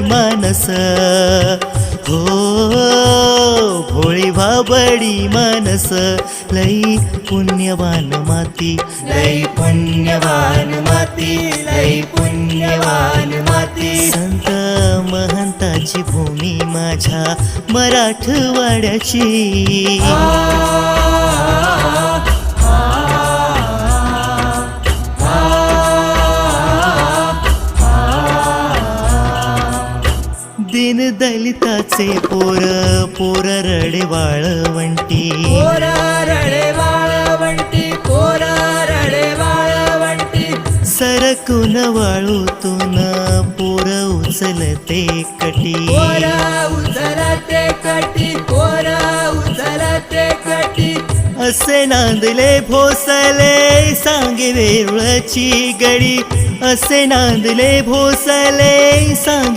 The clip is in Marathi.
मानस हो भोळी भाबडी मानस लई पुण्यवान माती, लई पुण्यवान माती, लई पुण्यवान माती. संत महंताची भूमी माझ्या मराठवाड्याची. दीन दलिताचे पोर पोर रडे वाळवंटी, पोर रडे वाळवंटी, पोर रडे वाळवंटी. सरकून वाळूतून पोर उचलते कटी, पोर उचलते कटी, पोर उचलते कटी. असे नांदले भोसले सांगे वेरुळची गडी, असे नांदले भोसले सांगे